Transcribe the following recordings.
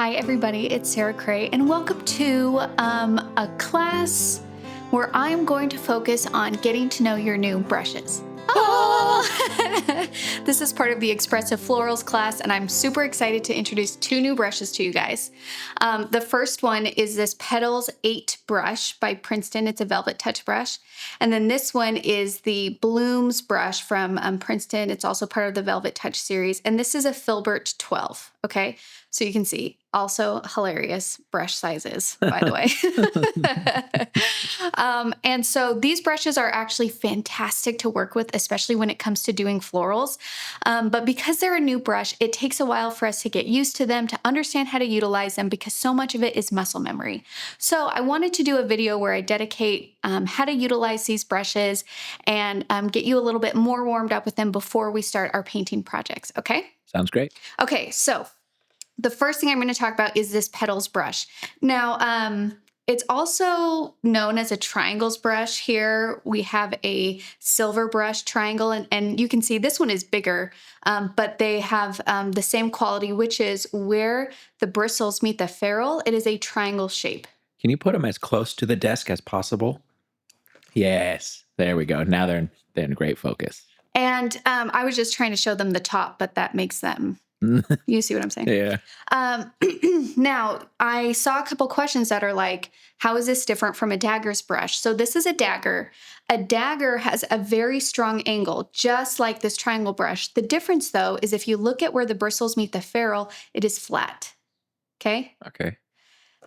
Hi everybody, it's Sarah Cray and welcome to a class where I'm going to focus on getting to know your new brushes. Oh! This is part of the Expressive Florals class and I'm super excited to introduce two new brushes to you guys. The first one is this Petals 8 brush by Princeton. It's a Velvetouch brush. And then this one is the Blooms brush from Princeton. It's also part of the Velvetouch series. And this is a Filbert 12, okay? So you can see, also hilarious brush sizes, by the way. And so these brushes are actually fantastic to work with, especially when it comes to doing florals. But because they're a new brush, it takes a while for us to get used to them, to understand how to utilize them, because so much of it is muscle memory. So I wanted to do a video where I dedicate how to utilize these brushes and get you a little bit more warmed up with them before we start our painting projects, okay? Sounds great. Okay, so the first thing I'm going to talk about is this Petals brush. Now, it's also known as a triangles brush. Here we have a silver brush triangle, and you can see this one is bigger, but they have the same quality, which is where the bristles meet the ferrule, it is a triangle shape. Can you put them as close to the desk as possible? Yes, there we go. Now they're in great focus. And I was just trying to show them the top, but that makes them... You see what I'm saying? Yeah. Now, I saw a couple questions that are like, how is this different from a dagger's brush? So this is a dagger. A dagger has a very strong angle, just like this triangle brush. The difference, though, is if you look at where the bristles meet the ferrule, it is flat. Okay? Okay.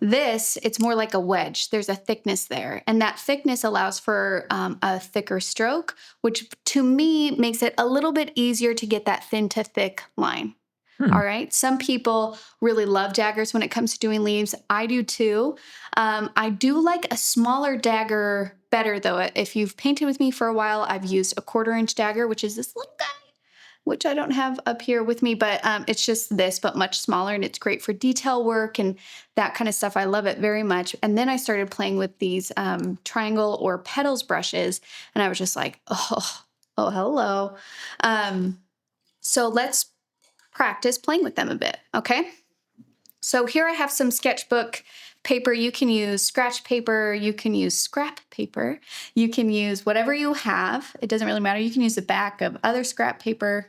This, it's more like a wedge. There's a thickness there. And that thickness allows for a thicker stroke, which to me makes it a little bit easier to get that thin to thick line. All right. Some people really love daggers when it comes to doing leaves. I do too. I do like a smaller dagger better though. If you've painted with me for a while, I've used a 1/4-inch dagger, which is this little guy, which I don't have up here with me, but it's just this, but much smaller, and it's great for detail work and that kind of stuff. I love it very much. And then I started playing with these triangle or petals brushes, and I was just like, oh, hello. So let's practice playing with them a bit, okay? So here I have some sketchbook paper. You can use scratch paper, you can use scrap paper, you can use whatever you have. It doesn't really matter. You can use the back of other scrap paper.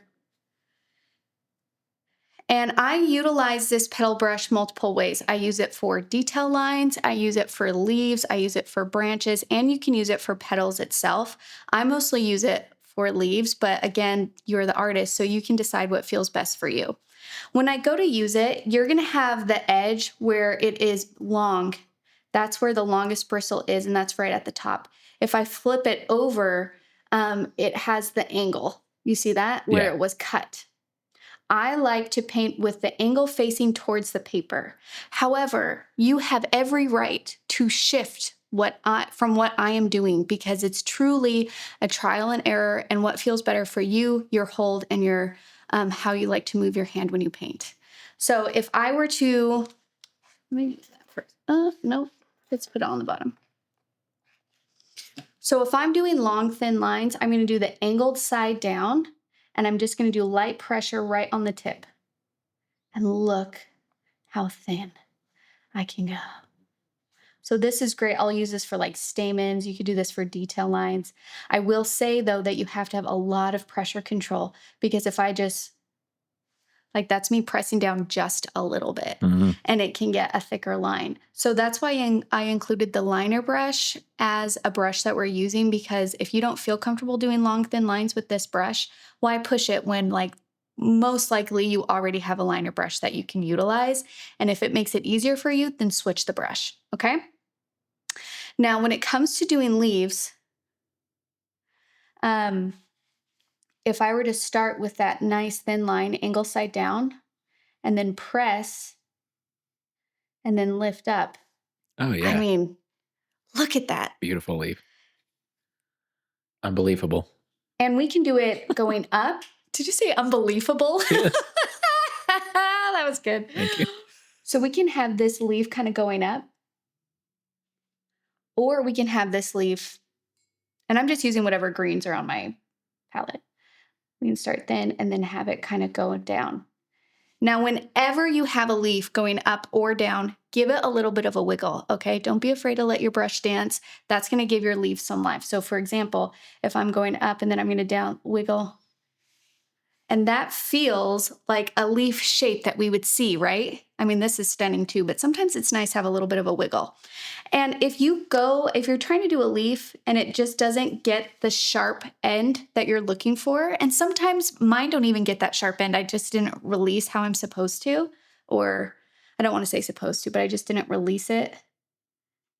And I utilize this petal brush multiple ways. I use it for detail lines, I use it for leaves, I use it for branches, and you can use it for petals itself. I mostly use it for leaves, but again, you're the artist, so you can decide what feels best for you. When I go to use it, you're gonna have the edge where it is long. That's where the longest bristle is, and that's right at the top. If I flip it over, it has the angle. You see that? Where it was cut. I like to paint with the angle facing towards the paper. However, you have every right to shift from what I am doing, because it's truly a trial and error and what feels better for you, your hold, and your how you like to move your hand when you paint. So if I were to, let me do that first. No, let's put it on the bottom. So if I'm doing long, thin lines, I'm going to do the angled side down, and I'm just going to do light pressure right on the tip. And look how thin I can go. So this is great. I'll use this for like stamens. You could do this for detail lines. I will say though that you have to have a lot of pressure control, because if I just, like, that's me pressing down just a little bit and it can get a thicker line. So that's why I included the liner brush as a brush that we're using, because if you don't feel comfortable doing long, thin lines with this brush, why push it when, like, most likely you already have a liner brush that you can utilize. And if it makes it easier for you, then switch the brush, okay? Now, when it comes to doing leaves, if I were to start with that nice thin line, angle side down, and then press, and then lift up. Oh, yeah. I mean, look at that. Beautiful leaf. Unbelievable. And we can do it going up. Did you say unbelievable? Yes. That was good. Thank you. So we can have this leaf kind of going up, or we can have this leaf, and I'm just using whatever greens are on my palette. We can start thin and then have it kind of go down. Now, whenever you have a leaf going up or down, give it a little bit of a wiggle, okay? Don't be afraid to let your brush dance. That's gonna give your leaf some life. So for example, if I'm going up and then I'm gonna down, wiggle, and that feels like a leaf shape that we would see, right? I mean, this is stunning too, but sometimes it's nice to have a little bit of a wiggle. And if you're trying to do a leaf and it just doesn't get the sharp end that you're looking for, and sometimes mine don't even get that sharp end, I just didn't release how I'm supposed to, or I don't want to say supposed to, but I just didn't release it,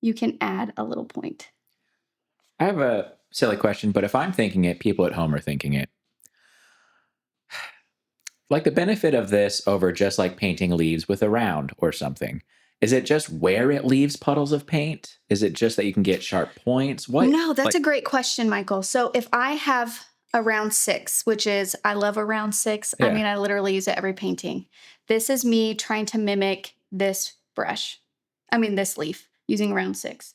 you can add a little point. I have a silly question, but if I'm thinking it, people at home are thinking it. Like the benefit of this over just like painting leaves with a round or something. Is it just where it leaves puddles of paint? Is it just that you can get sharp points? What? No, that's a great question, Michael. So if I have a round 6, which is, I love a round 6. Yeah. I mean, I literally use it every painting. This is me trying to mimic this brush. I mean, this leaf using round 6.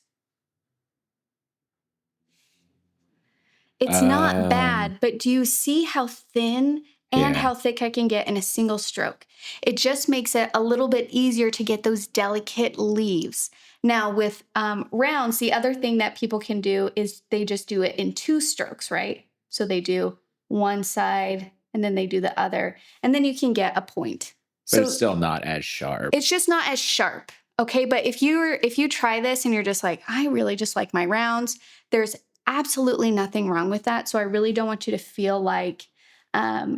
It's not bad, but do you see how thin and how thick I can get in a single stroke? It just makes it a little bit easier to get those delicate leaves. Now with rounds, the other thing that people can do is they just do it in 2 strokes, right? So they do one side and then they do the other, and then you can get a point. But it's still not as sharp. It's just not as sharp. Okay, but if you try this and you're just like, I really just like my rounds, there's absolutely nothing wrong with that. So I really don't want you to feel like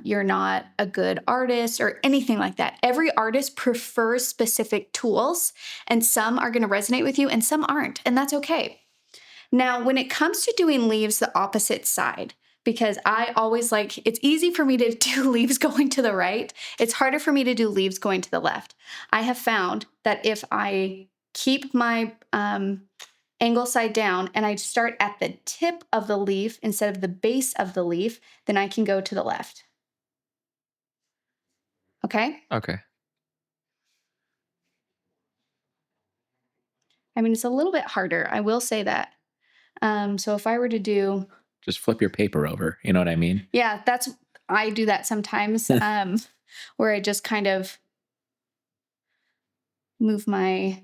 you're not a good artist or anything like that. Every artist prefers specific tools, and some are going to resonate with you and some aren't, and that's okay. Now, when it comes to doing leaves the opposite side, because I always like, it's easy for me to do leaves going to the right. It's harder for me to do leaves going to the left. I have found that if I keep my angle side down and I start at the tip of the leaf instead of the base of the leaf, then I can go to the left. Okay? Okay. I mean, it's a little bit harder. I will say that. So if I were to do... Just flip your paper over. You know what I mean? Yeah, I do that sometimes where I just kind of move my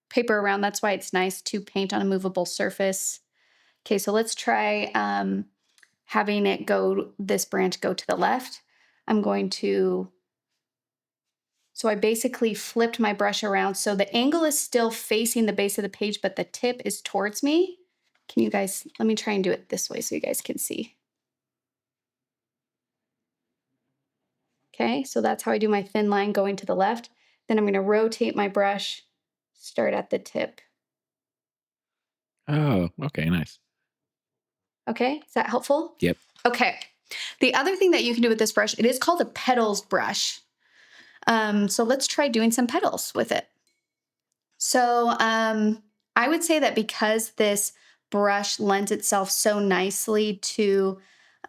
paper around. That's why it's nice to paint on a movable surface. Okay, so let's try having this branch go to the left. So I basically flipped my brush around. So the angle is still facing the base of the page, but the tip is towards me. Can you guys, let me try and do it this way so you guys can see. Okay, so that's how I do my thin line going to the left. Then I'm going to rotate my brush, start at the tip. Oh, okay, nice. Okay, is that helpful? Yep. Okay. The other thing that you can do with this brush, it is called a petals brush. So let's try doing some petals with it. So I would say that because this brush lends itself so nicely to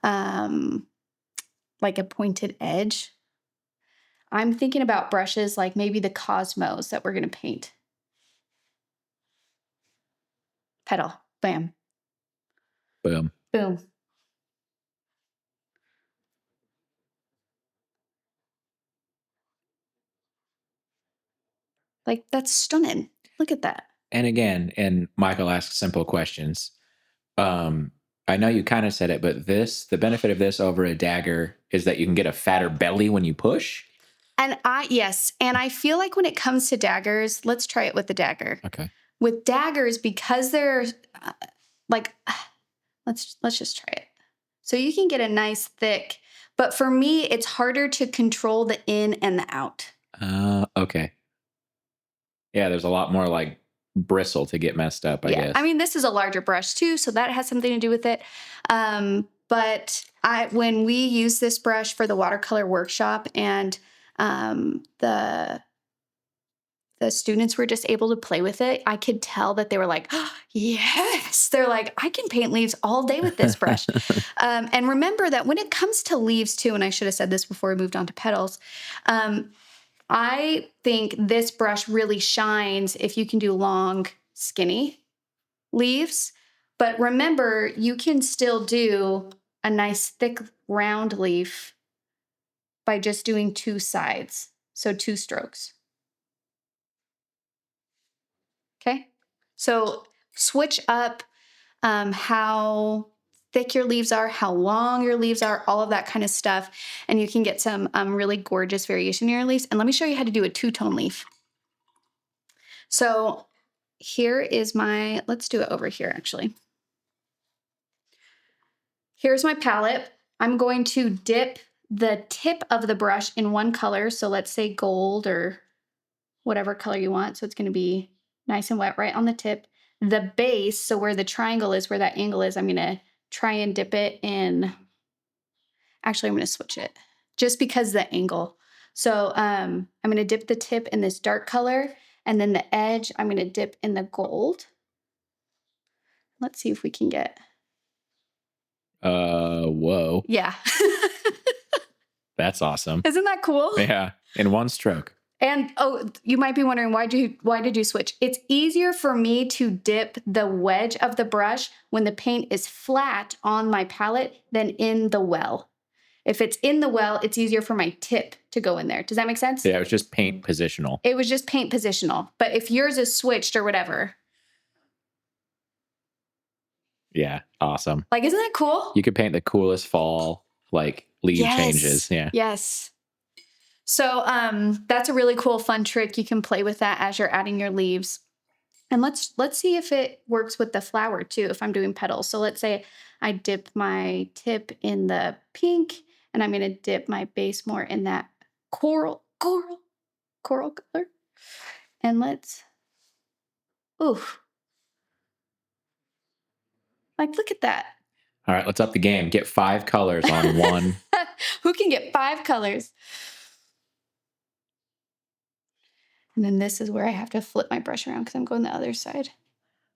like a pointed edge, I'm thinking about brushes like maybe the Cosmos that we're going to paint. Petal. Bam. Boom. Boom. Like, that's stunning. Look at that. And again, and Michael asks simple questions. I know you kind of said it, but the benefit of this over a dagger is that you can get a fatter belly when you push. Yes. And I feel like when it comes to daggers, let's try it with the dagger. Okay. With daggers, because they're let's just try it. So you can get a nice thick, but for me, it's harder to control the in and the out. Okay. Yeah, there's a lot more like bristle to get messed up, I guess. I mean, this is a larger brush too, so that has something to do with it. But when we use this brush for the watercolor workshop and the students were just able to play with it, I could tell that they were like, oh, yes. They're like, I can paint leaves all day with this brush. And remember that when it comes to leaves too, and I should have said this before we moved on to petals, I think this brush really shines if you can do long, skinny leaves. But remember, you can still do a nice, thick, round leaf by just doing 2 sides. So 2 strokes. Okay. So switch up how thick your leaves are, how long your leaves are, all of that kind of stuff. And you can get some really gorgeous variation in your leaves. And let me show you how to do a 2-tone leaf. So here is my, let's do it over here actually. Here's my palette. I'm going to dip the tip of the brush in one color. So let's say gold or whatever color you want. So it's going to be nice and wet right on the tip. The base, so where the triangle is, where that angle is, I'm going to try and dip it in. Actually, I'm going to switch it just because the angle. So I'm going to dip the tip in this dark color, and then the edge, I'm going to dip in the gold. Let's see if we can get. Whoa. Yeah. That's awesome. Isn't that cool? Yeah. In one stroke. And you might be wondering, why did you switch? It's easier for me to dip the wedge of the brush when the paint is flat on my palette than in the well. If it's in the well, it's easier for my tip to go in there. Does that make sense? Yeah, it was just paint positional. It was just paint positional. But if yours is switched or whatever. Yeah, awesome. Like, isn't that cool? You could paint the coolest fall, like, leaf changes. Yeah. Yes. So that's a really cool, fun trick. You can play with that as you're adding your leaves. And let's see if it works with the flower too, if I'm doing petals. So let's say I dip my tip in the pink, and I'm going to dip my base more in that coral color. And let's, like, look at that. All right, let's up the game. Get 5 colors on one. Who can get 5 colors? And then this is where I have to flip my brush around because I'm going the other side.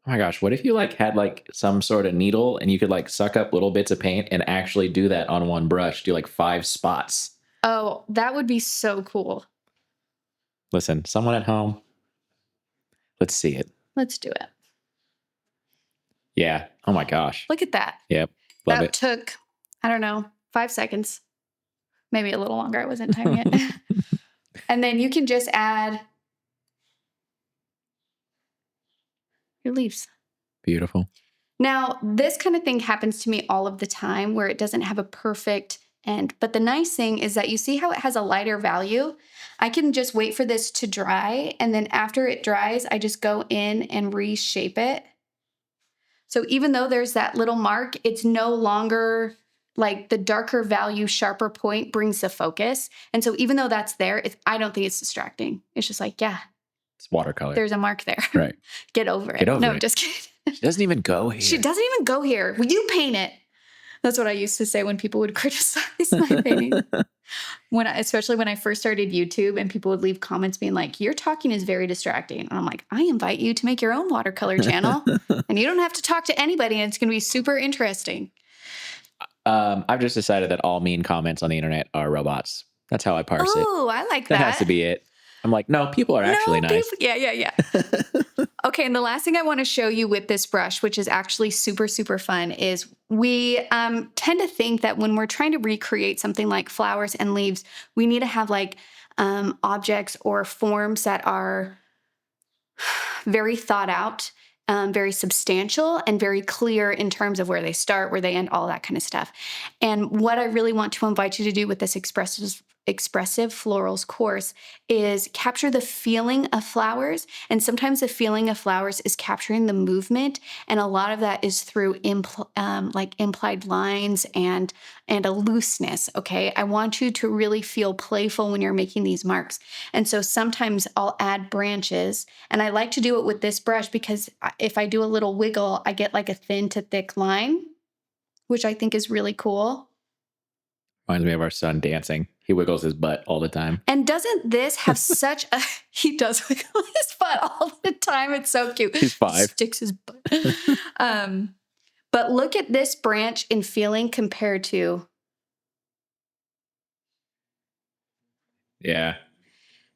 Oh my gosh, what if you like had like some sort of needle and you could like suck up little bits of paint and actually do that on one brush, do like 5 spots? Oh, that would be so cool. Listen, someone at home, let's see it. Let's do it. Yeah. Oh my gosh. Look at that. Yep. Love that it. took, I don't know, 5 seconds. Maybe a little longer. I wasn't timing it. And then you can just add your leaves. Beautiful. Now, this kind of thing happens to me all of the time where it doesn't have a perfect end. But the nice thing is that you see how it has a lighter value? I can just wait for this to dry. And then after it dries, I just go in and reshape it. So even though there's that little mark, it's no longer like the darker value, sharper point brings the focus. And so even though that's there, I don't think it's distracting. It's just like, yeah. It's watercolor. There's a mark there. Right. Get over it. Get over it. No, just kidding. She doesn't even go here. She doesn't even go here. You paint it. That's what I used to say when people would criticize my painting. Especially when I first started YouTube and people would leave comments being like, your talking is very distracting. And I'm like, I invite you to make your own watercolor channel and you don't have to talk to anybody and it's going to be super interesting. I've just decided that all mean comments on the internet are robots. That's how I parse it. Oh, I like that. That has to be it. I'm like, no, people are actually nice. Yeah. Okay, and the last thing I want to show you with this brush, which is actually super, super fun, is we tend to think that when we're trying to recreate something like flowers and leaves, we need to have like objects or forms that are very thought out, very substantial, and very clear in terms of where they start, where they end, all that kind of stuff. And what I really want to invite you to do with this Expressive Florals course is capture the feeling of flowers. And sometimes the feeling of flowers is capturing the movement. And a lot of that is through like implied lines and a looseness. Okay. I want you to really feel playful when you're making these marks. And so sometimes I'll add branches, and I like to do it with this brush because if I do a little wiggle, I get like a thin to thick line, which I think is really cool. Reminds me of our son dancing. He wiggles his butt all the time. And doesn't this have such a... He does wiggle his butt all the time. It's so cute. He's 5. He sticks his butt. But look at this branch in feeling compared to... Yeah.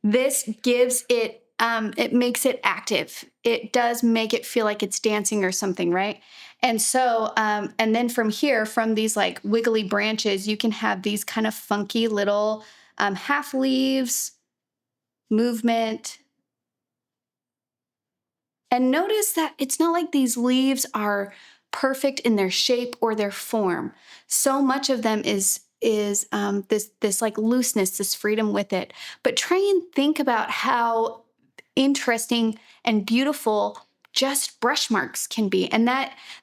This gives it... it makes it active. It does make it feel like it's dancing or something, right? And so, and then from here, from these like wiggly branches, you can have these kind of funky little half leaves, movement. And notice that it's not like these leaves are perfect in their shape or their form. So much of them is this like looseness, this freedom with it. But try and think about how interesting and beautiful just brush marks can be. And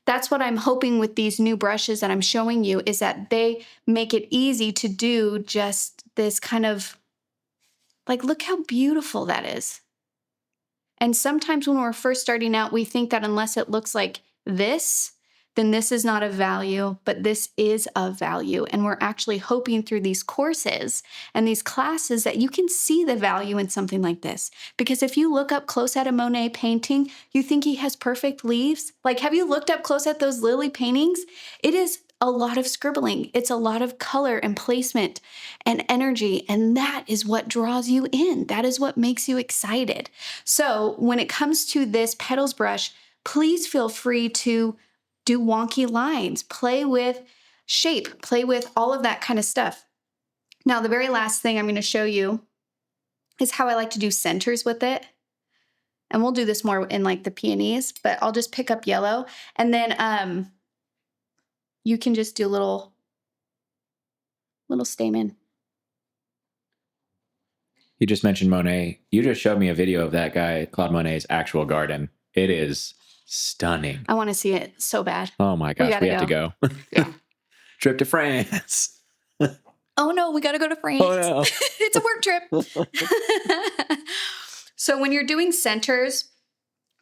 that's what I'm hoping with these new brushes that I'm showing you, is that they make it easy to do just this kind of like, look how beautiful that is. And sometimes when we're first starting out, we think that unless it looks like this, then this is not of value, but this is of value. And we're actually hoping through these courses and these classes that you can see the value in something like this. Because if you look up close at a Monet painting, you think he has perfect leaves. Like, have you looked up close at those lily paintings? It is a lot of scribbling. It's a lot of color and placement and energy. And that is what draws you in. That is what makes you excited. So when it comes to this petals brush, please feel free to do wonky lines, play with shape, play with all of that kind of stuff. Now, the very last thing I'm going to show you is how I like to do centers with it. And we'll do this more in like the peonies, but I'll just pick up yellow. And then you can just do little stamen. You just mentioned Monet. You just showed me a video of that guy, Claude Monet's actual garden. It is stunning. I want to see it so bad. Oh my gosh, we have to go. Yeah. Trip to France. Oh no, we got to go to France. Oh no. It's a work trip. So when you're doing centers,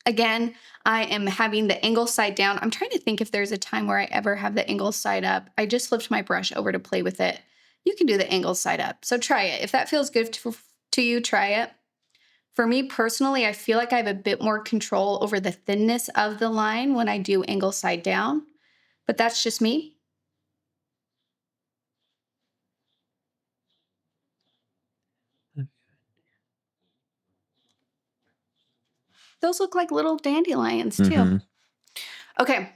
again, I am having the angle side down. I'm trying to think if there's a time where I ever have the angle side up. I just flipped my brush over to play with it. You can do the angle side up. So try it. If that feels good to you, try it. For me personally, I feel like I have a bit more control over the thinness of the line when I do angle side down, but that's just me. Those look like little dandelions too. Mm-hmm. Okay.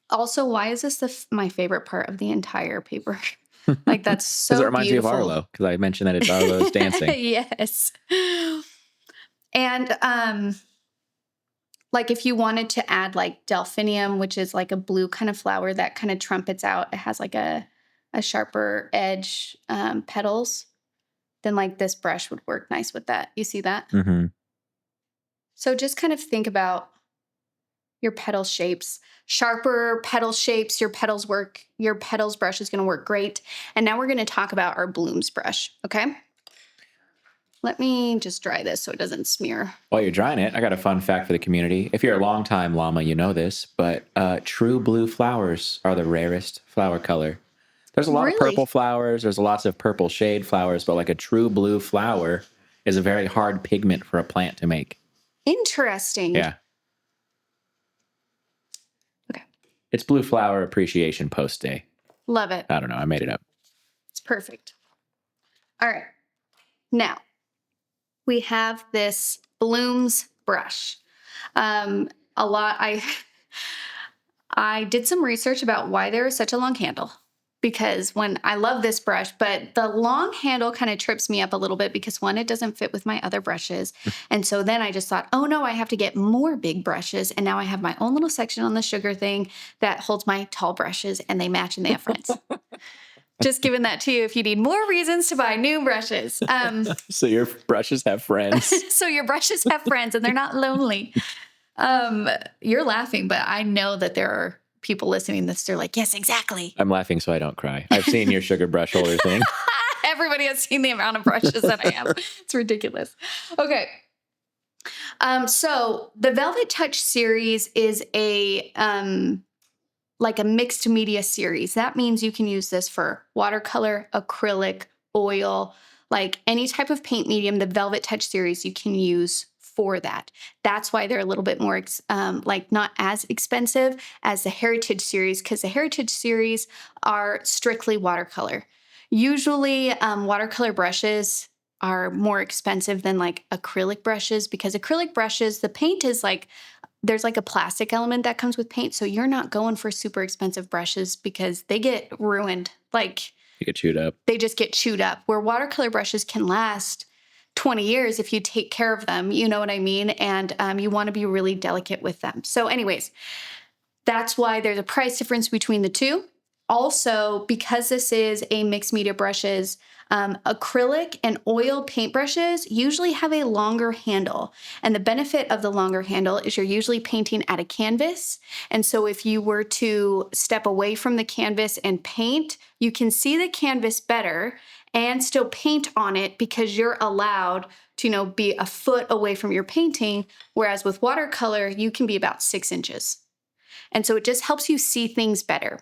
Also, why is this my favorite part of the entire paper? Like, that's so beautiful. Because it reminds beautiful. Me of Arlo, because I mentioned that it's Arlo's dancing. Yes. And like if you wanted to add like delphinium, which is like a blue kind of flower that kind of trumpets out, it has like a sharper edge petals, then like this brush would work nice with that. You see that? Mm-hmm. So just kind of think about your petal shapes. Sharper petal shapes, your petals brush is going to work great. And now we're going to talk about our blooms brush, okay? Let me just dry this so it doesn't smear. While you're drying it, I got a fun fact for the community. If you're a longtime llama, you know this, but true blue flowers are the rarest flower color. There's a lot of purple flowers. There's lots of purple shade flowers, but like a true blue flower is a very hard pigment for a plant to make. Interesting. Yeah. Okay. It's Blue Flower Appreciation Post Day. Love it. I don't know. I made it up. It's perfect. All right. Now, we have this Blooms brush. I did some research about why there is such a long handle, because I love this brush, but the long handle kind of trips me up a little bit because one, it doesn't fit with my other brushes. And so then I just thought, oh no, I have to get more big brushes. And now I have my own little section on the sugar thing that holds my tall brushes, and they match and they have friends. Just giving that to you if you need more reasons to buy new brushes. So your brushes have friends. So your brushes have friends and they're not lonely. You're laughing, but I know that there are people listening to this. They're like, yes, exactly. I'm laughing so I don't cry. I've seen your sugar brush holder thing. Everybody has seen the amount of brushes that I have. It's ridiculous. Okay. So the Velvetouch series is like a mixed media series. That means you can use this for watercolor, acrylic, oil, like any type of paint medium. The Velvetouch series you can use for that. That's why they're a little bit more like not as expensive as the Heritage series, because the Heritage series are strictly watercolor. Usually watercolor brushes are more expensive than like acrylic brushes, because acrylic brushes, the paint is like, there's like a plastic element that comes with paint. So you're not going for super expensive brushes because they get ruined. Like they get chewed up. They just get chewed up. Where watercolor brushes can last 20 years if you take care of them, you know what I mean? And you want to be really delicate with them. So anyways, that's why there's a price difference between the two. Also, because this is a mixed media brushes, acrylic and oil paintbrushes usually have a longer handle. And the benefit of the longer handle is you're usually painting at a canvas. And so if you were to step away from the canvas and paint, you can see the canvas better and still paint on it because you're allowed to, be a foot away from your painting. Whereas with watercolor, you can be about 6 inches. And so it just helps you see things better.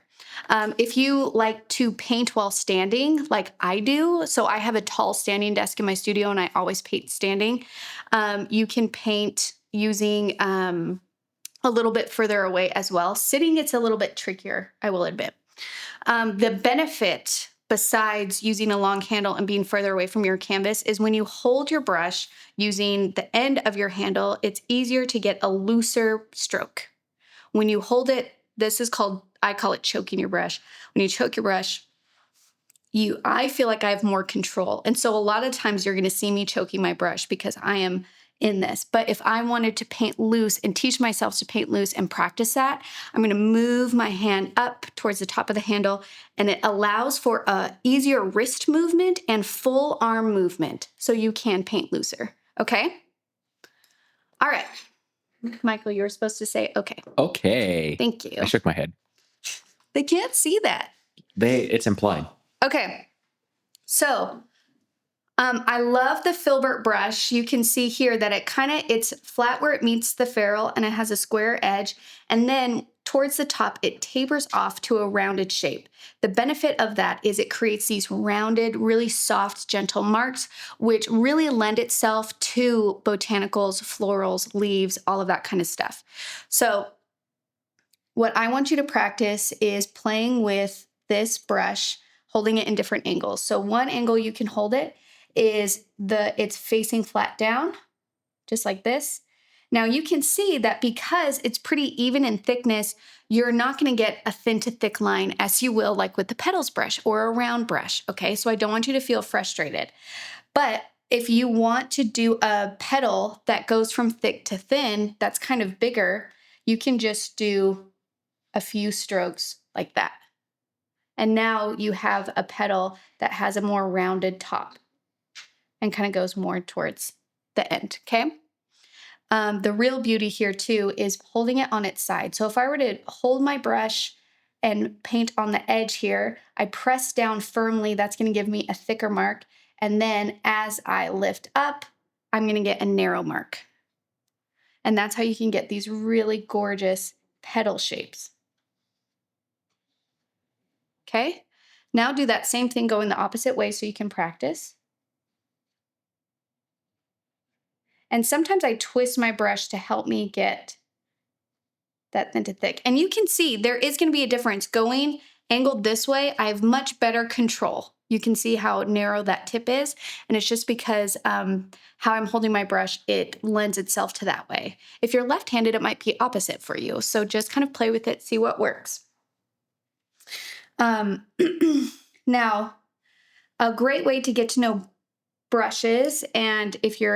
If you like to paint while standing, like I do, so I have a tall standing desk in my studio and I always paint standing, you can paint using a little bit further away as well. Sitting, it's a little bit trickier, I will admit. The benefit, besides using a long handle and being further away from your canvas, is when you hold your brush using the end of your handle, it's easier to get a looser stroke. When you hold it, I call it choking your brush. When you choke your brush, I feel like I have more control. And so a lot of times you're going to see me choking my brush because I am in this. But if I wanted to paint loose and teach myself to paint loose and practice that, I'm going to move my hand up towards the top of the handle, and it allows for a easier wrist movement and full arm movement so you can paint looser. Okay? All right. Michael, you were supposed to say okay. Okay. Thank you. I shook my head. They can't see that. It's implied. Okay. So, I love the filbert brush. You can see here that it's flat where it meets the ferrule and it has a square edge. And then towards the top, it tapers off to a rounded shape. The benefit of that is it creates these rounded, really soft, gentle marks, which really lend itself to botanicals, florals, leaves, all of that kind of stuff. So what I want you to practice is playing with this brush, holding it in different angles. So one angle you can hold it is it's facing flat down, just like this. Now you can see that because it's pretty even in thickness, you're not going to get a thin to thick line as you will like with the petals brush or a round brush, okay? So I don't want you to feel frustrated. But if you want to do a petal that goes from thick to thin, that's kind of bigger, you can just do a few strokes like that. And now you have a petal that has a more rounded top and kind of goes more towards the end, okay? The real beauty here too is holding it on its side. So if I were to hold my brush and paint on the edge here, I press down firmly, that's gonna give me a thicker mark. And then as I lift up, I'm gonna get a narrow mark. And that's how you can get these really gorgeous petal shapes. Okay, now do that same thing going the opposite way so you can practice. And sometimes I twist my brush to help me get that thin to thick. And you can see there is going to be a difference. Going angled this way, I have much better control. You can see how narrow that tip is. And it's just because how I'm holding my brush, it lends itself to that way. If you're left-handed, it might be opposite for you. So just kind of play with it, see what works. Now, a great way to get to know brushes, and if you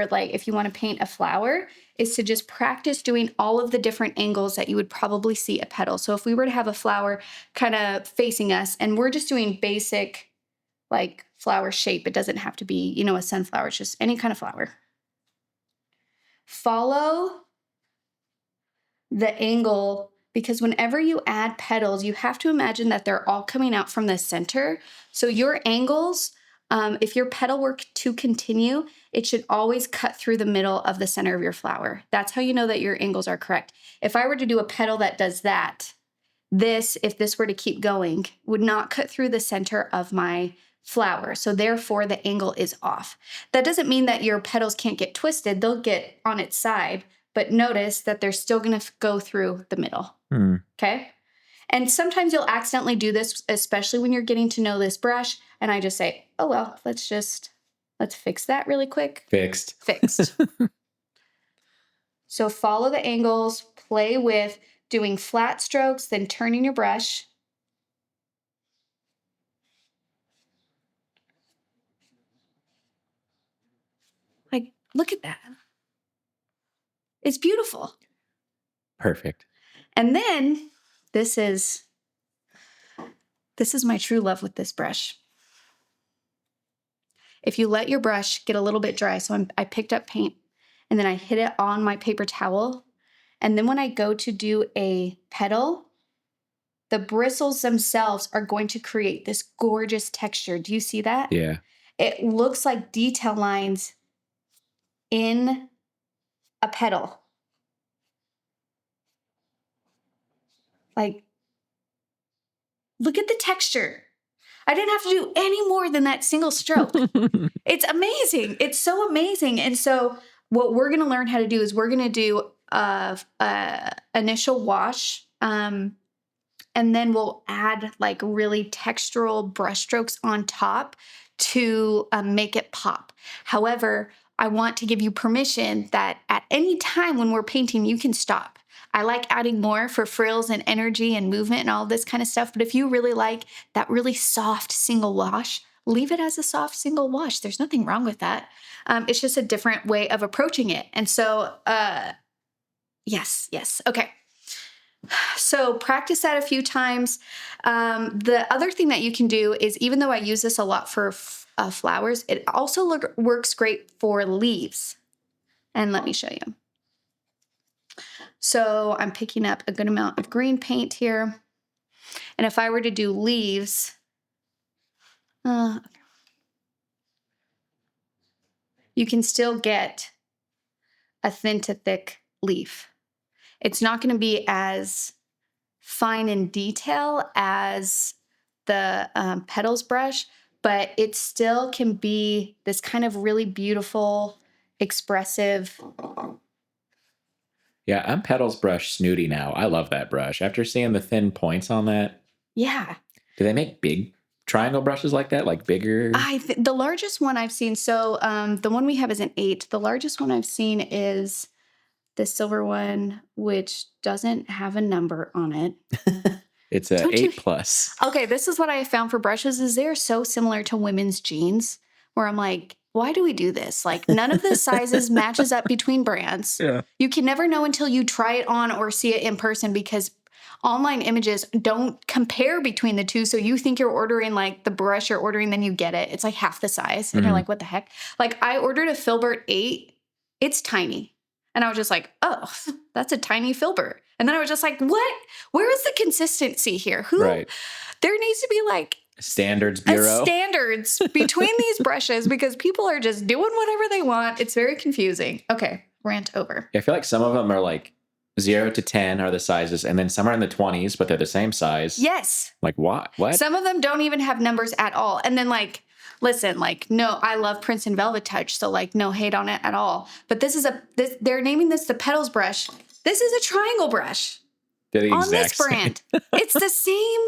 want to paint a flower, is to just practice doing all of the different angles that you would probably see a petal. So if we were to have a flower kind of facing us and we're just doing basic like flower shape, it doesn't have to be, a sunflower, it's just any kind of flower. Follow the angle, because whenever you add petals, you have to imagine that they're all coming out from the center. So your angles, if your petal were to continue, it should always cut through the middle of the center of your flower. That's how you know that your angles are correct. If I were to do a petal that does that, if this were to keep going, would not cut through the center of my flower. So therefore the angle is off. That doesn't mean that your petals can't get twisted. They'll get on its side, but notice that they're still going to go through the middle. Okay? And sometimes you'll accidentally do this, especially when you're getting to know this brush. And I just say, oh, well, let's fix that really quick. Fixed. So follow the angles, play with doing flat strokes, then turning your brush. Look at that. It's beautiful. Perfect. And then this is my true love with this brush. If you let your brush get a little bit dry, so I picked up paint and then I hit it on my paper towel. And then when I go to do a petal, the bristles themselves are going to create this gorgeous texture. Do you see that? Yeah. It looks like detail lines in a petal. Like, look at the texture. I didn't have to do any more than that single stroke. It's amazing. It's so amazing. And so what we're going to learn how to do is we're going to do a initial wash, and then we'll add like really textural brushstrokes on top to make it pop. However, I want to give you permission that at any time when we're painting, you can stop. I like adding more for frills and energy and movement and all this kind of stuff. But if you really like that really soft single wash, leave it as a soft single wash. There's nothing wrong with that. It's just a different way of approaching it. And so, yes. Okay. So practice that a few times. The other thing that you can do is, even though I use this a lot for flowers, it also works great for leaves. And let me show you. So I'm picking up a good amount of green paint here. And if I were to do leaves, you can still get a thin to thick leaf. It's not going to be as fine in detail as the petals brush, but it still can be this kind of really beautiful, expressive. Yeah, I'm petals brush snooty now. I love that brush. After seeing the thin points on that. Yeah. Do they make big triangle brushes like that? Like bigger? The largest one I've seen, so the one we have is an 8. The largest one I've seen is the silver one, which doesn't have a number on it. It's a 8+. Okay, this is what I found for brushes, is they're so similar to women's jeans, where I'm like, why do we do this? Like, none of the sizes matches up between brands. Yeah. You can never know until you try it on or see it in person, because online images don't compare between the two. So you think you're ordering like the brush you're ordering, then you get it. It's like half the size. And you're like, what the heck? Like, I ordered a Filbert 8. It's tiny. And I was just like, oh, that's a tiny filbert. And then I was just like, what? Where is the consistency here? Right. There needs to be like standards bureau. Standards between these brushes, because people are just doing whatever they want. It's very confusing. Okay, rant over. I feel like some of them are like 0 to 10 are the sizes, and then some are in the 20s, but they're the same size. Yes. Like what? What? Some of them don't even have numbers at all. And then like, listen, like, no, I love Princeton Velvetouch, so like no hate on it at all. But they're naming this the petals brush. This is a triangle brush on this brand. It's the same.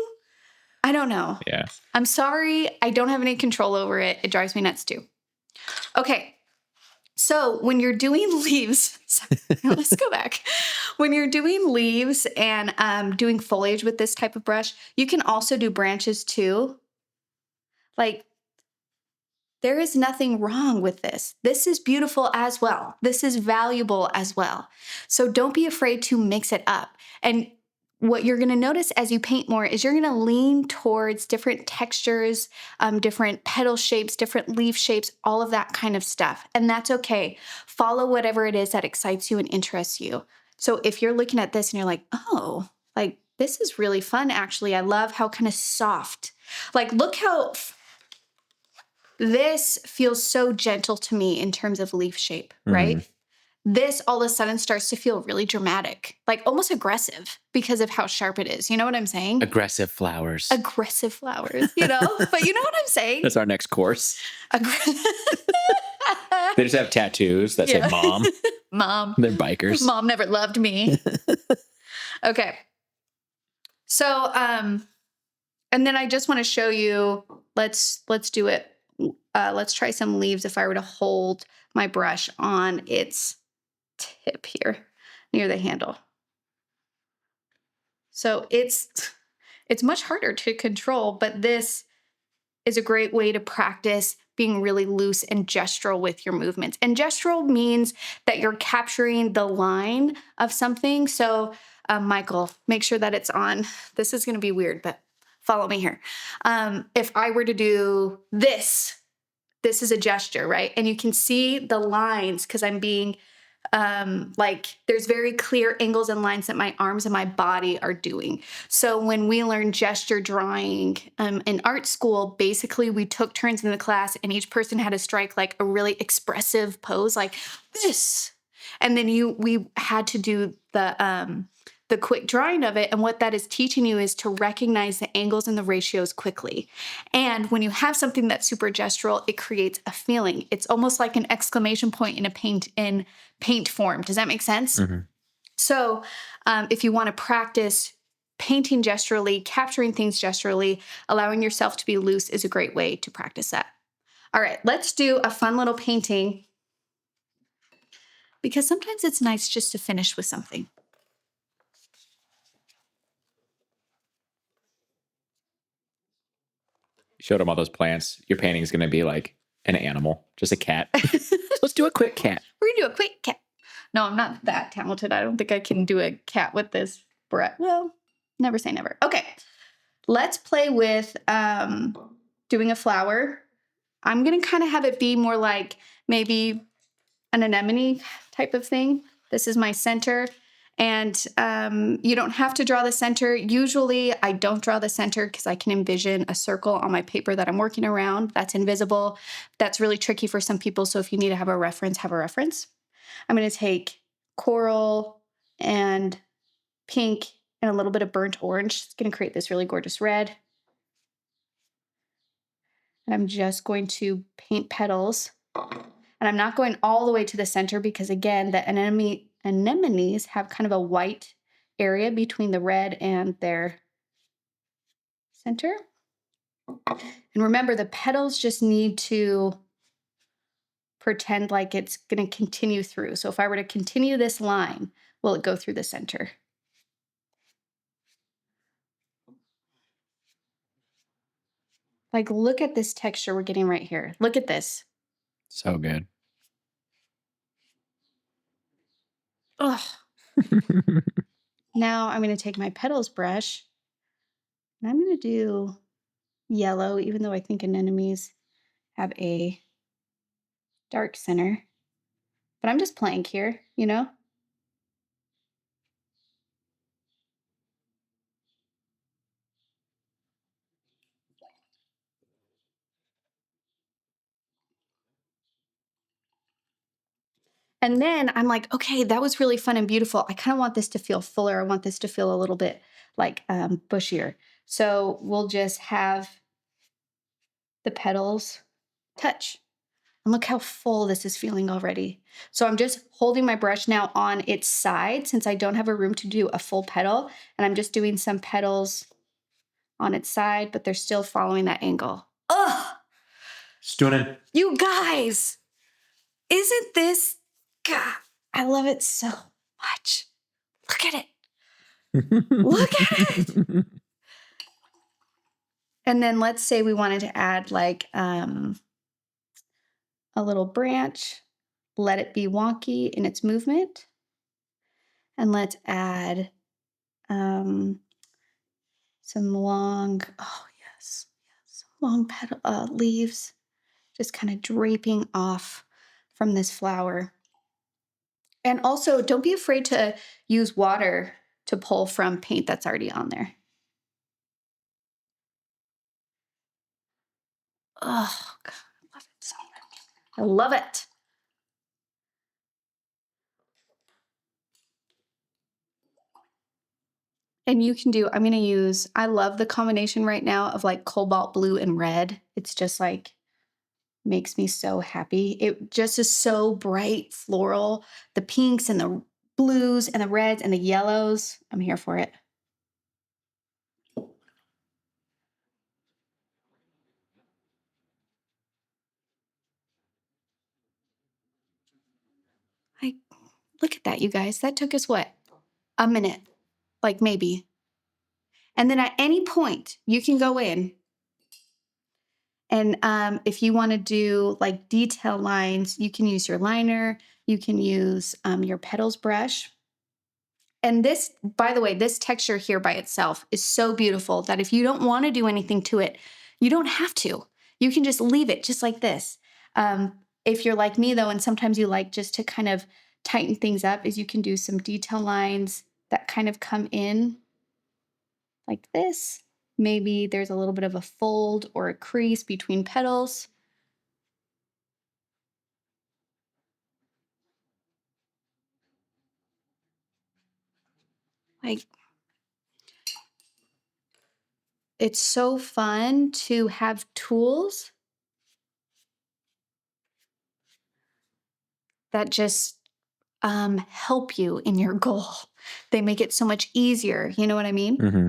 I don't know. Yeah. I'm sorry. I don't have any control over it. It drives me nuts too. Okay. So when you're doing leaves, let's go back. When you're doing leaves and doing foliage with this type of brush, you can also do branches too. Like, there is nothing wrong with this. This is beautiful as well. This is valuable as well. So don't be afraid to mix it up. And what you're going to notice as you paint more is you're going to lean towards different textures, different petal shapes, different leaf shapes, all of that kind of stuff. And that's okay. Follow whatever it is that excites you and interests you. So if you're looking at this and you're like, oh, like this is really fun, actually. I love how kind of soft. Like, look how this feels so gentle to me in terms of leaf shape, right? This all of a sudden starts to feel really dramatic, like almost aggressive because of how sharp it is. You know what I'm saying? Aggressive flowers. Aggressive flowers, you know? But you know what I'm saying? That's our next course. They just have tattoos that say mom. Mom. They're bikers. Mom never loved me. Okay. So, and then I just want to show you, let's do it. Let's try some leaves if I were to hold my brush on its tip here near the handle. So it's much harder to control, but this is a great way to practice being really loose and gestural with your movements. And gestural means that you're capturing the line of something. So, Michael, make sure that it's on. This is going to be weird, but follow me here. If I were to do this, this is a gesture, right? And you can see the lines because I'm being like there's very clear angles and lines that my arms and my body are doing. So when we learn gesture drawing in art school, basically we took turns in the class and each person had to strike like a really expressive pose like this. And then we had to do the quick drawing of it. And what that is teaching you is to recognize the angles and the ratios quickly. And when you have something that's super gestural, it creates a feeling. It's almost like an exclamation point in paint form. Does that make sense? Mm-hmm. So if you want to practice painting gesturally, capturing things gesturally, allowing yourself to be loose is a great way to practice that. All right, let's do a fun little painting because sometimes it's nice just to finish with something. Showed him all those plants. Your painting is going to be like an animal, just a cat. Let's do a quick cat. We're going to do a quick cat. No, I'm not that talented. I don't think I can do a cat with this breath. Well, never say never. Okay, let's play with doing a flower. I'm going to kind of have it be more like maybe an anemone type of thing. This is my center. And you don't have to draw the center. Usually I don't draw the center because I can envision a circle on my paper that I'm working around that's invisible. That's really tricky for some people. So if you need to have a reference, have a reference. I'm going to take coral and pink and a little bit of burnt orange. It's going to create this really gorgeous red. And I'm just going to paint petals. And I'm not going all the way to the center because, again, the anemones have kind of a white area between the red and their center. And remember, the petals just need to pretend like it's going to continue through. So if I were to continue this line, will it go through the center? Like, look at this texture we're getting right here. Look at this. So good. Ugh. Now I'm going to take my petals brush and I'm going to do yellow, even though I think anemones have a dark center. But I'm just playing here, you know? And then I'm like, okay, that was really fun and beautiful. I kind of want this to feel fuller. I want this to feel a little bit like bushier. So we'll just have the petals touch. And look how full this is feeling already. So I'm just holding my brush now on its side since I don't have a room to do a full petal. And I'm just doing some petals on its side, but they're still following that angle. Ugh! Stunning. You guys, isn't this... God, I love it so much. Look at it. Look at it. And then let's say we wanted to add like a little branch. Let it be wonky in its movement. And let's add some long, oh yes, long petal leaves just kind of draping off from this flower. And also, don't be afraid to use water to pull from paint that's already on there. Oh, God, I love it so much. I love it. And you can do, I'm going to use, I love the combination right now of like cobalt blue and red. It's just like, makes me so happy. It just is so bright, floral. The pinks and the blues and the reds and the yellows. I'm here for it. Look at that, you guys. That took us what? A minute, like maybe. And then at any point, you can go in And if you want to do like detail lines, you can use your liner. You can use your petals brush. And this, by the way, this texture here by itself is so beautiful that if you don't want to do anything to it, you don't have to. You can just leave it just like this. If you're like me though, and sometimes you like just to kind of tighten things up, is you can do some detail lines that kind of come in like this. Maybe there's a little bit of a fold or a crease between petals. Like, it's so fun to have tools that just help you in your goal. They make it so much easier. You know what I mean? Mm-hmm.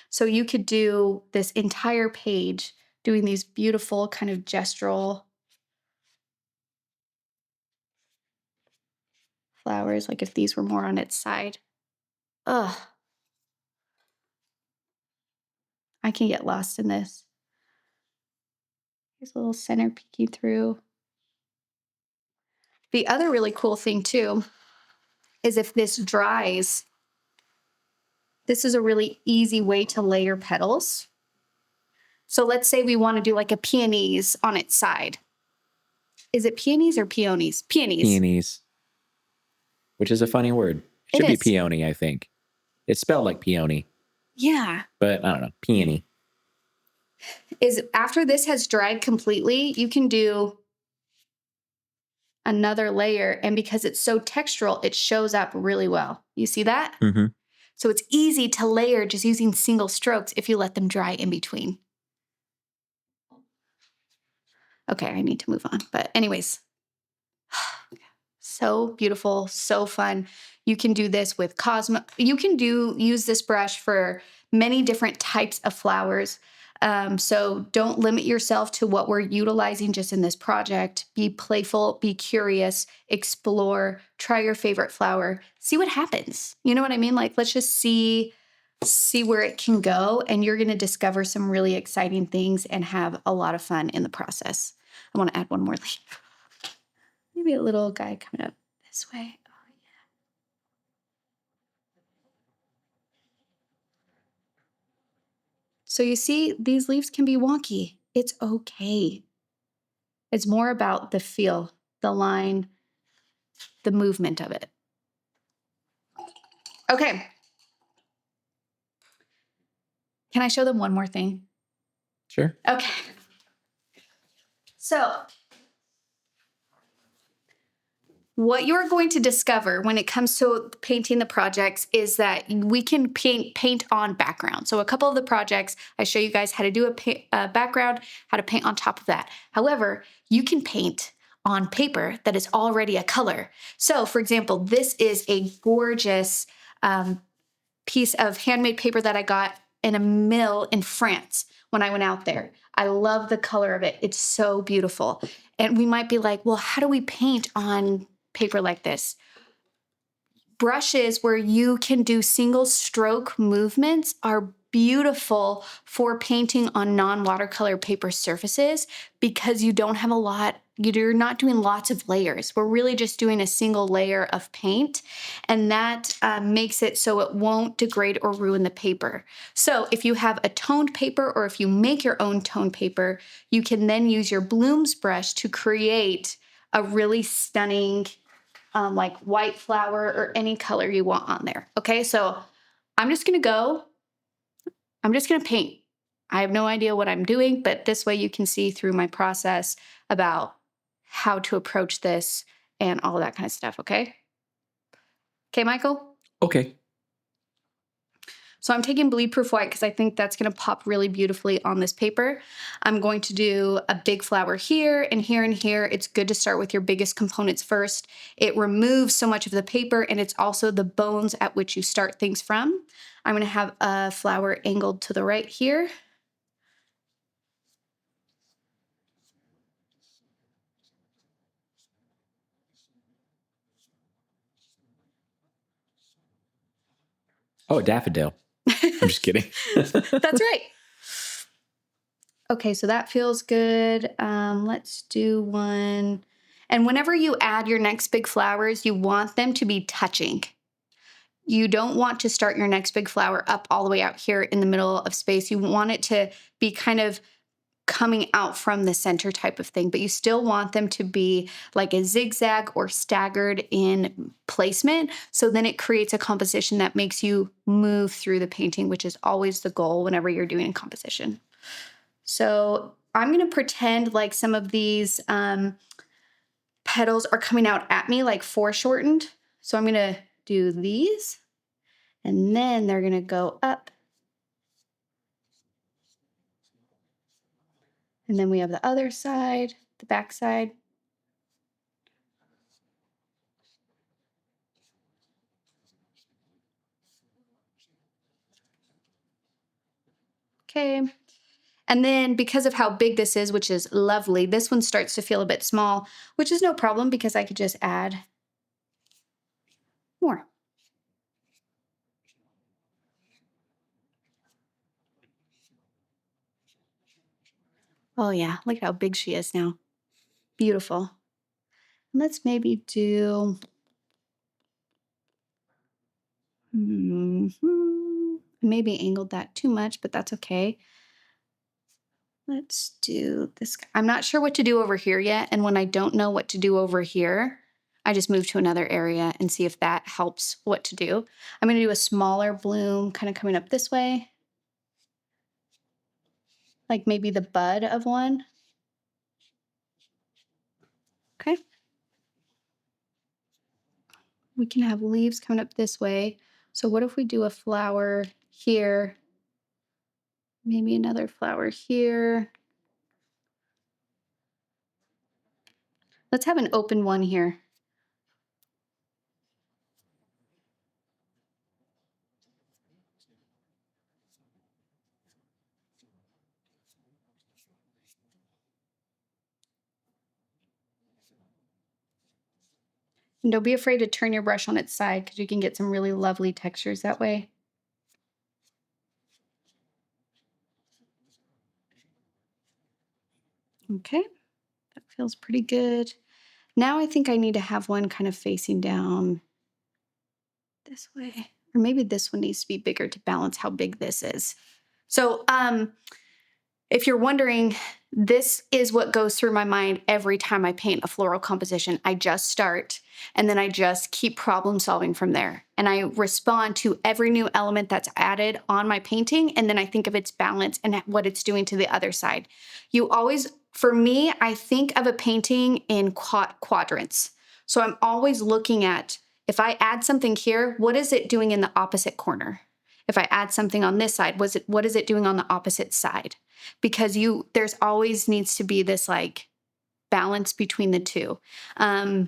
So you could do this entire page doing these beautiful kind of gestural flowers, like if these were more on its side. Ugh. I can get lost in this. Here's a little center peeking through. The other really cool thing too is if this dries, this is a really easy way to layer petals. So let's say we want to do like a peonies on its side. Is it peonies or peonies? Peonies. Peonies. Which is a funny word. It should be peony, I think. It's spelled like peony. Yeah. But I don't know. Peony. Is after this has dried completely, you can do another layer. And because it's so textural, it shows up really well. You see that? Mm-hmm. So it's easy to layer just using single strokes if you let them dry in between. Okay, I need to move on. But anyways, so beautiful, so fun. You can do this with Cosmo. You can use this brush for many different types of flowers. So don't limit yourself to what we're utilizing just in this project. Be playful, be curious, explore, try your favorite flower, see what happens. You know what I mean? Like, let's just see where it can go. And you're going to discover some really exciting things and have a lot of fun in the process. I want to add one more leaf. Maybe a little guy coming up this way. Oh, yeah. So you see, these leaves can be wonky. It's okay. It's more about the feel, the line, the movement of it. Okay. Can I show them one more thing? Sure. Okay. So what you're going to discover when it comes to painting the projects is that we can paint on background. So a couple of the projects, I show you guys how to do a background, how to paint on top of that. However, you can paint on paper that is already a color. So for example, this is a gorgeous piece of handmade paper that I got in a mill in France when I went out there. I love the color of it. It's so beautiful. And we might be like, well, how do we paint on paper like this? Brushes where you can do single stroke movements are beautiful for painting on non-watercolor paper surfaces because you don't have a lot, you're not doing lots of layers. We're really just doing a single layer of paint, and that makes it so it won't degrade or ruin the paper. So if you have a toned paper or if you make your own toned paper, you can then use your Blooms brush to create a really stunning like white flower or any color you want on there. Okay, so I'm just gonna paint. I have no idea what I'm doing, but this way you can see through my process about how to approach this and all of that kind of stuff, okay? Okay, Michael? Okay. So I'm taking bleed proof white because I think that's going to pop really beautifully on this paper. I'm going to do a big flower here and here and here. It's good to start with your biggest components first. It removes so much of the paper, and it's also the bones at which you start things from. I'm going to have a flower angled to the right here. Oh, daffodil. I'm just kidding. That's right. Okay, so that feels good. Let's do one. And whenever you add your next big flowers, you want them to be touching. You don't want to start your next big flower up all the way out here in the middle of space. You want it to be kind of coming out from the center type of thing, but you still want them to be like a zigzag or staggered in placement. So then it creates a composition that makes you move through the painting, which is always the goal whenever you're doing a composition. So I'm going to pretend like some of these petals are coming out at me like foreshortened. So I'm going to do these, and then they're going to go up. And then we have the other side, the back side. Okay. And then because of how big this is, which is lovely, this one starts to feel a bit small, which is no problem because I could just add more. Oh yeah, look at how big she is now. Beautiful. Let's maybe do, maybe angled that too much, but that's okay. Let's do this. I'm not sure what to do over here yet. And when I don't know what to do over here, I just move to another area and see if that helps what to do. I'm going to do a smaller bloom kind of coming up this way. Like maybe the bud of one. Okay. We can have leaves coming up this way. So what if we do a flower here? Maybe another flower here. Let's have an open one here. And don't be afraid to turn your brush on its side because you can get some really lovely textures that way. Okay, that feels pretty good. Now I think I need to have one kind of facing down this way. Or maybe this one needs to be bigger to balance how big this is. So if you're wondering, this is what goes through my mind every time I paint a floral composition. I just start and then I just keep problem solving from there. And I respond to every new element that's added on my painting. And then I think of its balance and what it's doing to the other side. You always, for me, I think of a painting in quadrants. So I'm always looking at, if I add something here, what is it doing in the opposite corner? If I add something on this side, what is it doing on the opposite side? Because there's always needs to be this like balance between the two. Yeah,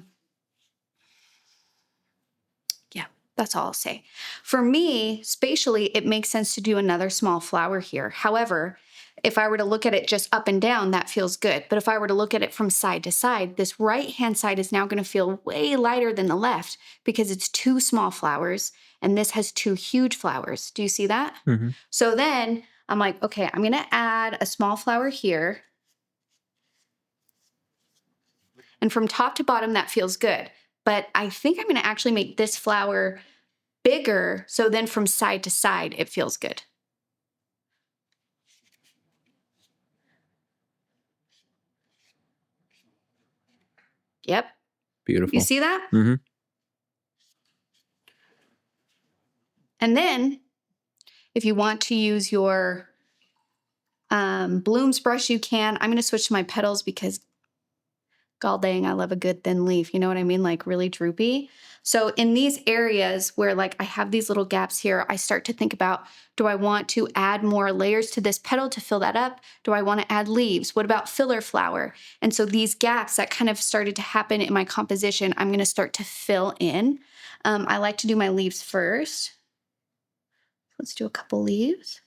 that's all I'll say. For me, spatially, it makes sense to do another small flower here. However, if I were to look at it just up and down, that feels good. But if I were to look at it from side to side, this right-hand side is now going to feel way lighter than the left because it's two small flowers and this has two huge flowers. Do you see that? Mm-hmm. So then I'm like, okay, I'm going to add a small flower here. And from top to bottom, that feels good. But I think I'm going to actually make this flower bigger. So then from side to side, it feels good. Yep. Beautiful. You see that? Mm-hmm. And then if you want to use your blooms brush, you can. I'm going to switch to my petals because god dang, I love a good thin leaf. You know what I mean? Like really droopy. So in these areas where like I have these little gaps here, I start to think about, do I want to add more layers to this petal to fill that up? Do I want to add leaves? What about filler flower? And so these gaps that kind of started to happen in my composition, I'm going to start to fill in. I like to do my leaves first. Let's do a couple leaves.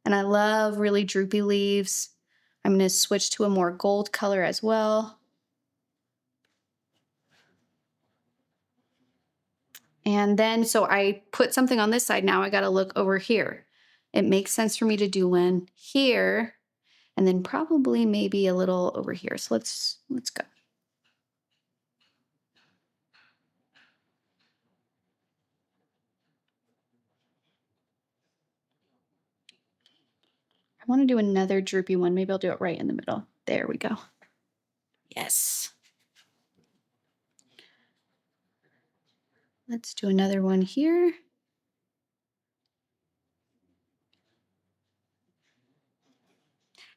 And I love really droopy leaves. I'm going to switch to a more gold color as well. And then, so I put something on this side. Now I got to look over here. It makes sense for me to do one here. and then probably maybe a little over here. So let's go. I want to do another droopy one. Maybe I'll do it right in the middle. There we go. Yes. Let's do another one here.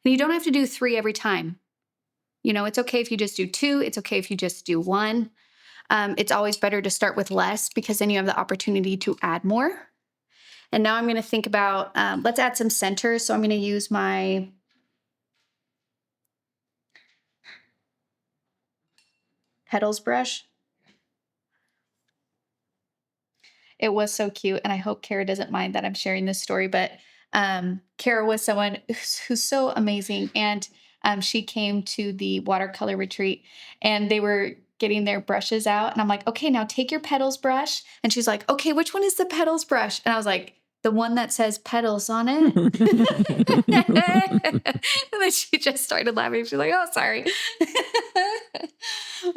And you don't have to do 3 every time. You know, it's okay if you just do 2. It's okay if you just do 1. It's always better to start with less because then you have the opportunity to add more. And now I'm going to think about, let's add some centers. So I'm going to use my Petals brush. It was so cute. And I hope Kara doesn't mind that I'm sharing this story, but Kara was someone who's so amazing. And she came to the watercolor retreat and they were getting their brushes out. And I'm like, okay, now take your petals brush. And she's like, okay, which one is the petals brush? And I was like, the one that says petals on it. And then she just started laughing. She's like, oh, sorry.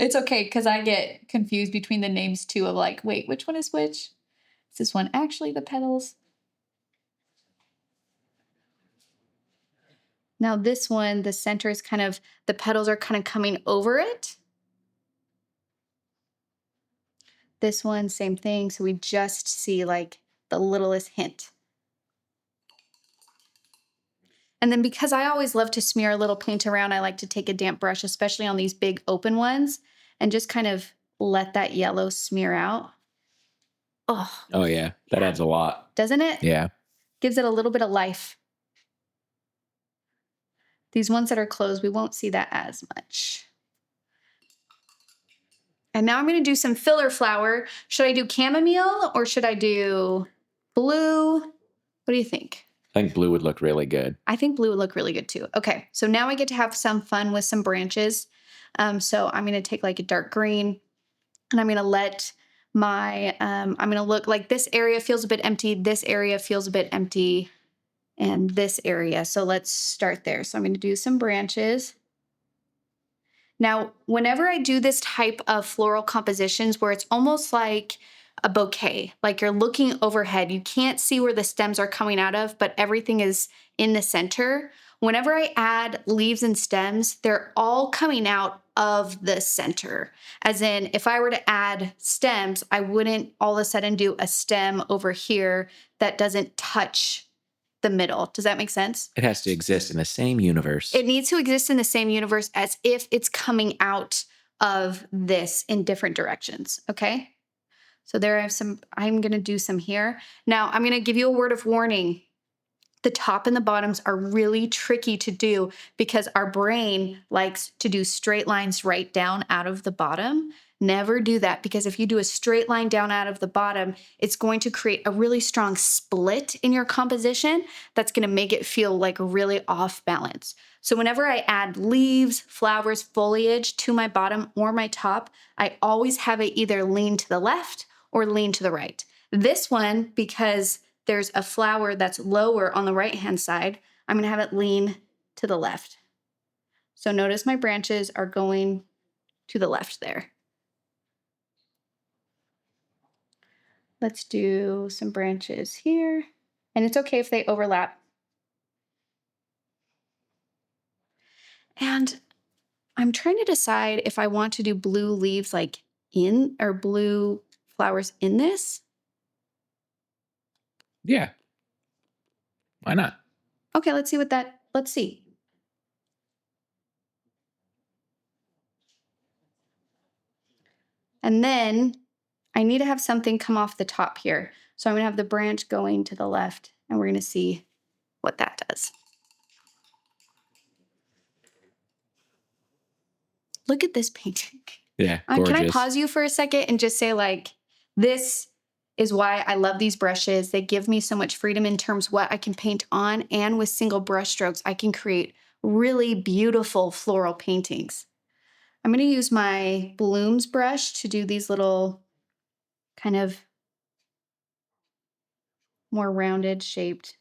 It's okay because I get confused between the names too of like, wait, which one is which? Is this one actually the petals? Now this one, the center is kind of, the petals are kind of coming over it. This one, same thing. So we just see like the littlest hint. And then because I always love to smear a little paint around, I like to take a damp brush, especially on these big open ones, and just kind of let that yellow smear out. Oh yeah, that adds a lot. Doesn't it? Yeah. Gives it a little bit of life. These ones that are closed, we won't see that as much. And now I'm going to do some filler flower. Should I do chamomile or should I do blue? What do you think? I think blue would look really good. I think blue would look really good too. Okay, so now I get to have some fun with some branches. So I'm going to take like a dark green and I'm going to let my, I'm going to look like this area feels a bit empty. This area feels a bit empty. And this area. So let's start there. So I'm going to do some branches. Now, whenever I do this type of floral compositions where it's almost like a bouquet, like you're looking overhead, you can't see where the stems are coming out of, but everything is in the center. Whenever I add leaves and stems, they're all coming out of the center. As in, if I were to add stems, I wouldn't all of a sudden do a stem over here that doesn't touch the middle. Does that make sense? It has to exist in the same universe. It needs to exist in the same universe as if it's coming out of this in different directions. Okay. So there I have some, I'm going to do some here. Now I'm going to give you a word of warning. The top and the bottoms are really tricky to do because our brain likes to do straight lines right down out of the bottom. Never do that because if you do a straight line down out of the bottom, it's going to create a really strong split in your composition that's going to make it feel like really off balance. So whenever I add leaves, flowers, foliage to my bottom or my top, I always have it either lean to the left or lean to the right. This one, because there's a flower that's lower on the right-hand side, I'm going to have it lean to the left. So notice my branches are going to the left there. Let's do some branches here. And it's okay if they overlap. And I'm trying to decide if I want to do blue leaves like in or blue flowers in this. Yeah. Why not? Okay, let's see. And then I need to have something come off the top here. So I'm going to have the branch going to the left and we're going to see what that does. Look at this painting. Yeah, gorgeous. Can I pause you for a second and just say like, this is why I love these brushes. They give me so much freedom in terms of what I can paint on, and with single brush strokes, I can create really beautiful floral paintings. I'm going to use my Blooms brush to do these little kind of more rounded shaped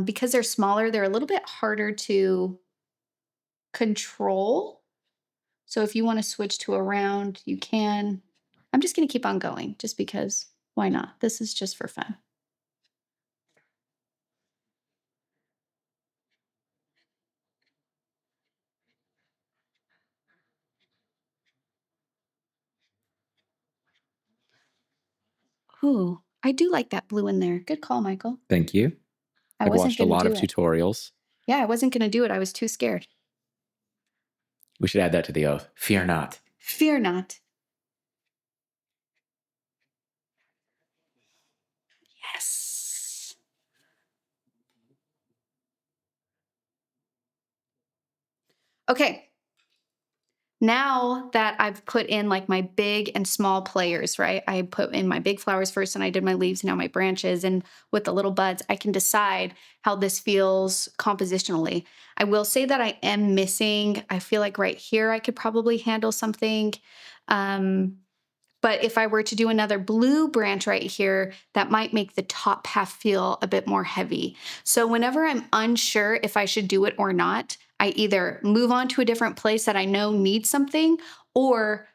Because they're smaller, they're a little bit harder to control. So if you want to switch to a round, you can. I'm just going to keep on going just because why not? This is just for fun. Ooh, I do like that blue in there. Good call, Michael. Thank you. I've watched a lot of tutorials. Yeah, I wasn't going to do it. I was too scared. We should add that to the oath. Fear not. Fear not. Yes. Okay. Now that I've put in like my big and small players, right? I put in my big flowers first and I did my leaves, now my branches, and with the little buds, I can decide how this feels compositionally. I will say that I am missing, I feel like right here, I could probably handle something. But if I were to do another blue branch right here, that might make the top half feel a bit more heavy. So whenever I'm unsure if I should do it or not, I either move on to a different place that I know needs something, or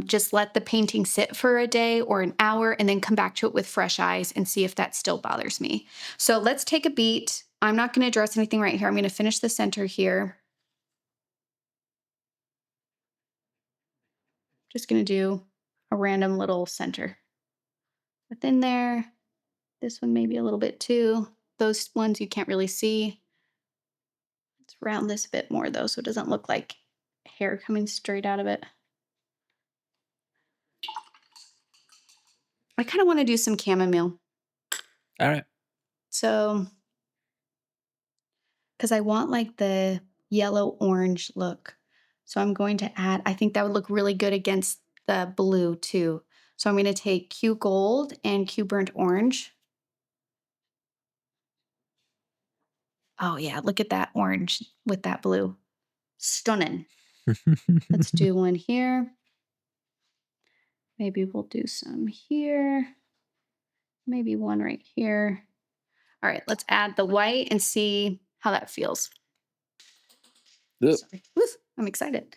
just let the painting sit for a day or an hour and then come back to it with fresh eyes and see if that still bothers me. So let's take a beat. I'm not going to address anything right here. I'm going to finish the center here. Just going to do a random little center within there. This one maybe a little bit too. Those ones you can't really see. Let's round this a bit more though, so it doesn't look like hair coming straight out of it. I kind of want to do some chamomile. All right. So, because I want like the yellow-orange look. So I'm going to add, I think that would look really good against the blue too. So I'm going to take Q Gold and Q Burnt Orange. Oh yeah, look at that orange with that blue. Stunning. Let's do one here. Maybe we'll do some here. Maybe one right here. All right, let's add the white and see how that feels. Sorry. Woo, I'm excited.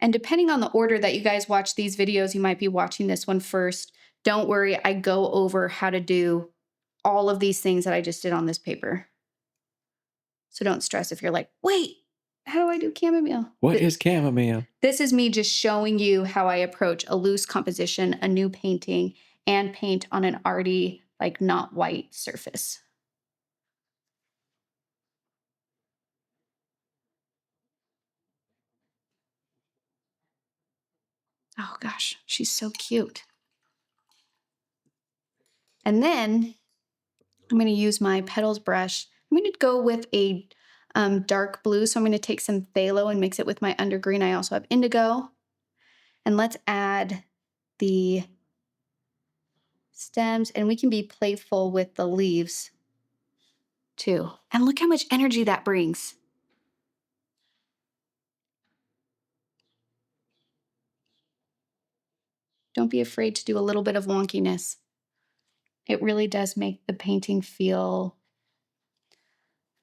And depending on the order that you guys watch these videos, you might be watching this one first. Don't worry, I go over how to do all of these things that I just did on this paper. So don't stress if you're like, wait, how do I do chamomile? What is chamomile? This is me just showing you how I approach a loose composition, a new painting, and paint on an already like not white surface. Oh gosh, she's so cute. And then I'm going to use my petals brush. I'm going to go with a dark blue. So I'm going to take some phthalo and mix it with my undergreen. I also have indigo. And let's add the stems, and we can be playful with the leaves too. And look how much energy that brings. Don't be afraid to do a little bit of wonkiness. It really does make the painting feel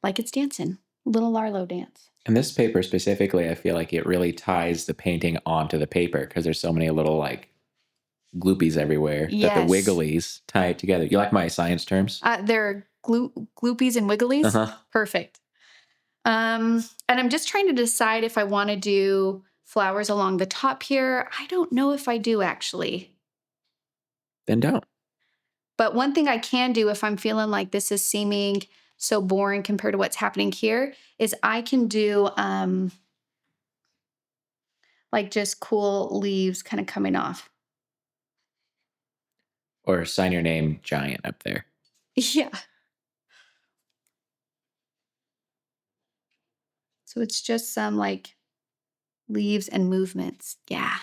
like it's dancing. A little Larlo dance. And this paper specifically, I feel like it really ties the painting onto the paper because there's so many little like gloopies everywhere that the wigglies tie it together. You like my science terms? They're gloopies and wigglies. Perfect. And I'm just trying to decide if I want to do flowers along the top here. I don't know if I do actually. Then don't. But one thing I can do if I'm feeling like this is seeming so boring compared to what's happening here is I can do like just cool leaves kind of coming off. Or sign your name giant up there. Yeah. So it's just some like leaves and movements. Yeah.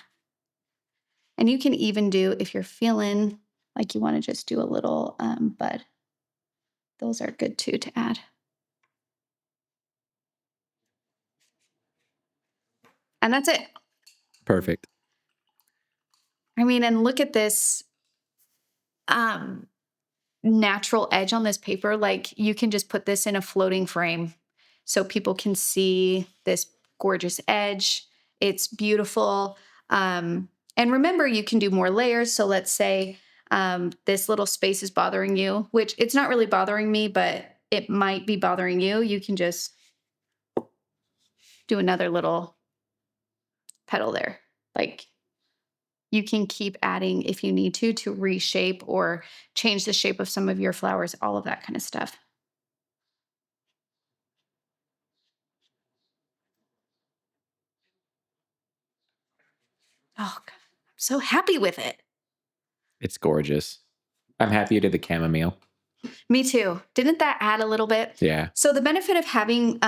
And you can even do, if you're feeling like you want to just do a little bud. Those are good too to add. And that's it. Perfect. I mean, and look at this natural edge on this paper. Like you can just put this in a floating frame so people can see this gorgeous edge. It's beautiful. And remember, you can do more layers. So let's say this little space is bothering you, which it's not really bothering me, but it might be bothering you. You can just do another little petal there. Like you can keep adding if you need to reshape or change the shape of some of your flowers, all of that kind of stuff. Oh, God, I'm so happy with it. It's gorgeous. I'm happy you did the chamomile. Me too. Didn't that add a little bit? Yeah. So the benefit of having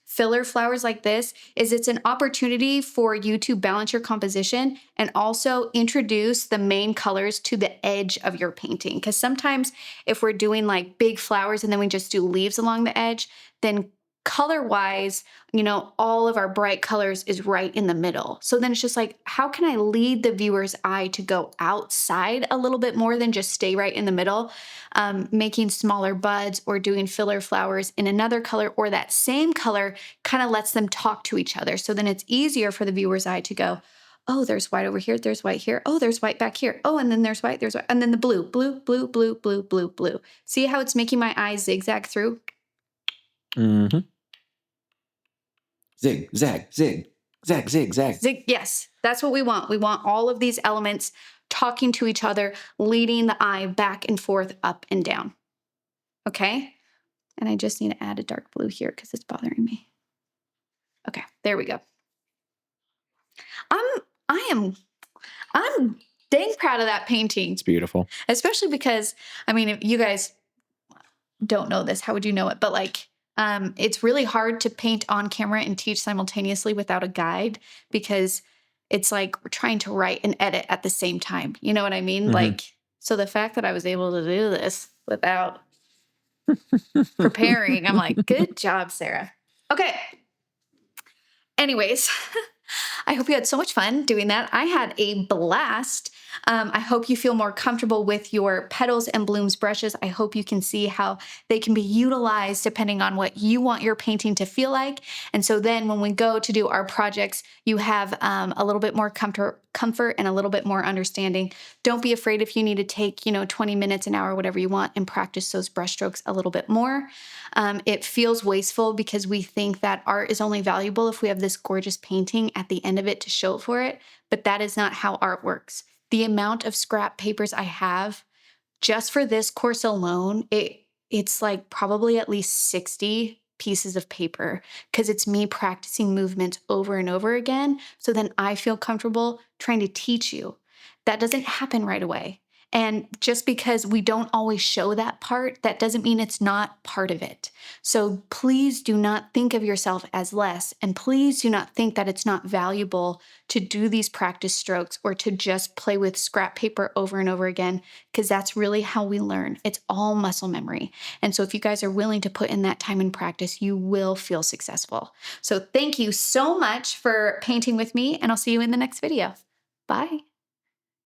filler flowers like this is it's an opportunity for you to balance your composition and also introduce the main colors to the edge of your painting. Because sometimes if we're doing like big flowers and then we just do leaves along the edge, then color-wise, all of our bright colors is right in the middle. So then it's just like, how can I lead the viewer's eye to go outside a little bit more than just stay right in the middle? Making smaller buds or doing filler flowers in another color or that same color kind of lets them talk to each other. So then it's easier for the viewer's eye to go, oh, there's white over here. There's white here. Oh, there's white back here. Oh, and then there's white. And then the blue, blue, blue, blue, blue, blue, blue. See how it's making my eyes zigzag through? Mm-hmm. Zig, zag, zig, zag, zig, zag. Zig, yes, that's what we want. We want all of these elements talking to each other, leading the eye back and forth, up and down. Okay? And I just need to add a dark blue here because it's bothering me. Okay, there we go. I'm dang proud of that painting. It's beautiful. Especially because, if you guys don't know this, how would you know it? But it's really hard to paint on camera and teach simultaneously without a guide because it's like we're trying to write and edit at the same time. You know what I mean? Mm-hmm. So the fact that I was able to do this without preparing, I'm like, good job, Sarah. Okay. Anyways, I hope you had so much fun doing that. I had a blast. I hope you feel more comfortable with your Petals and Blooms brushes. I hope you can see how they can be utilized depending on what you want your painting to feel like. And so then when we go to do our projects, you have a little bit more comfort and a little bit more understanding. Don't be afraid if you need to take, 20 minutes, an hour, whatever you want, and practice those brush strokes a little bit more. It feels wasteful because we think that art is only valuable if we have this gorgeous painting at the end of it to show for it, but that is not how art works. The amount of scrap papers I have just for this course alone, it's like probably at least 60 pieces of paper because it's me practicing movements over and over again. So then I feel comfortable trying to teach you. That doesn't happen right away. And just because we don't always show that part, that doesn't mean it's not part of it. So please do not think of yourself as less, and please do not think that it's not valuable to do these practice strokes or to just play with scrap paper over and over again, because that's really how we learn. It's all muscle memory. And so if you guys are willing to put in that time and practice, you will feel successful. So thank you so much for painting with me, and I'll see you in the next video. Bye.